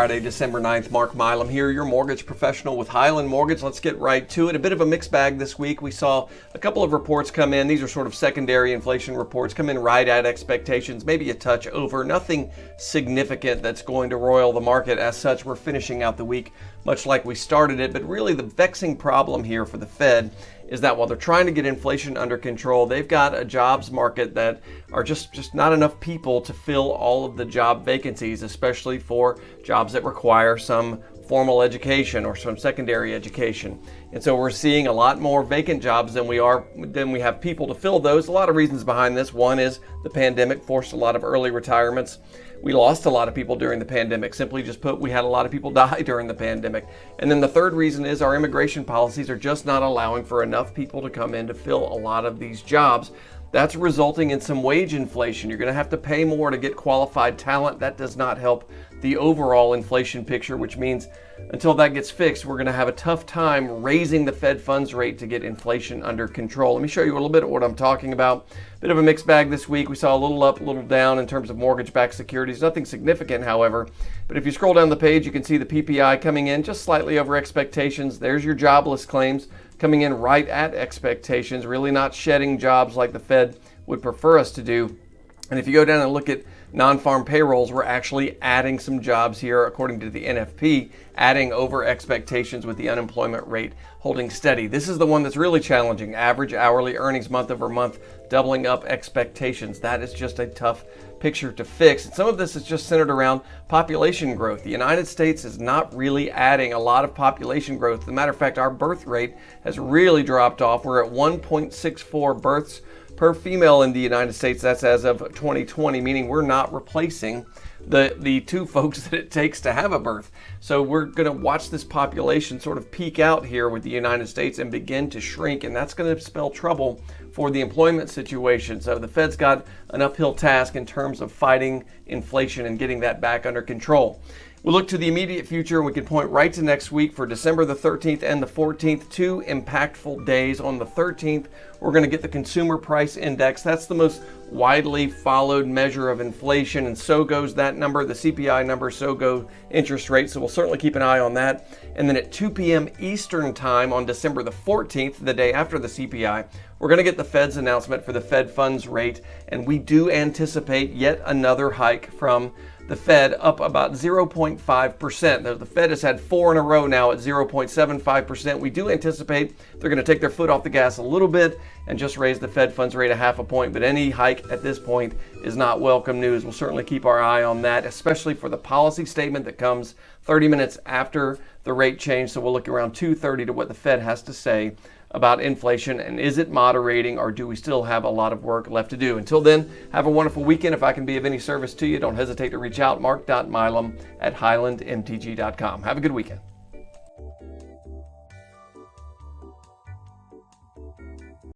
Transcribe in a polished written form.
Friday, December 9th. Mark Milam here, your mortgage professional with Highland Mortgage. Let's get right to it. A bit of a mixed bag this week. We saw a couple of reports come in. These are sort of secondary inflation reports come in right at expectations, maybe a touch over. Nothing significant that's going to roil the market as such. We're finishing out the week much like we started it, but really the vexing problem here for the Fed is that while they're trying to get inflation under control, they've got a jobs market that are just not enough people to fill all of the job vacancies, especially for jobs that require some formal education or some secondary education. And so we're seeing a lot more vacant jobs than we have people to fill those. A lot of reasons behind this. One is the pandemic forced a lot of early retirements. We lost a lot of people during the pandemic. Simply just put, we had a lot of people die during the pandemic. And then the third reason is our immigration policies are just not allowing for enough people to come in to fill a lot of these jobs. That's resulting in some wage inflation. You're going to have to pay more to get qualified talent. That does not help the overall inflation picture, which means until that gets fixed, we're going to have a tough time raising the Fed funds rate to get inflation under control. Let me show you a little bit of what I'm talking about. Bit of a mixed bag this week. We saw a little up, a little down in terms of mortgage-backed securities. Nothing significant, however. But if you scroll down the page, you can see the PPI coming in just slightly over expectations. There's your jobless claims coming in right at expectations, really not shedding jobs like the Fed would prefer us to do. And if you go down and look at non-farm payrolls, we're actually adding some jobs here, according to the NFP, adding over expectations with the unemployment rate holding steady. This is the one that's really challenging. Average hourly earnings month over month, doubling up expectations. That is just a tough picture to fix. And some of this is just centered around population growth. The United States is not really adding a lot of population growth. As a matter of fact, our birth rate has really dropped off. We're at 1.64 births per female in the United States. That's as of 2020, meaning we're not replacing the two folks that it takes to have a birth. So we're going to watch this population sort of peak out here with the United States and begin to shrink, and that's going to spell trouble for the employment situation. So the Fed's got an uphill task in terms of fighting inflation and getting that back under control. We look to the immediate future, and we can point right to next week for December the 13th and the 14th, two impactful days. On the 13th, we're going to get the Consumer Price Index. That's the most widely followed measure of inflation, and so goes that number, the CPI number, so go interest rates. So we'll certainly keep an eye on that. And then at 2 p.m. Eastern time on December the 14th, the day after the CPI, we're going to get the Fed's announcement for the Fed funds rate, and we do anticipate yet another hike from the Fed, up about 0.5%. The Fed has had four in a row now at 0.75%. We do anticipate they're going to take their foot off the gas a little bit and just raise the Fed funds rate a half a point. But any hike at this point is not welcome news. We'll certainly keep our eye on that, especially for the policy statement that comes 30 minutes after the rate change. So we'll look around 2:30 to what the Fed has to say about inflation, and is it moderating, or do we still have a lot of work left to do? Until then, have a wonderful weekend. If I can be of any service to you, don't hesitate to reach out, mark.milam@highlandmtg.com. Have a good weekend.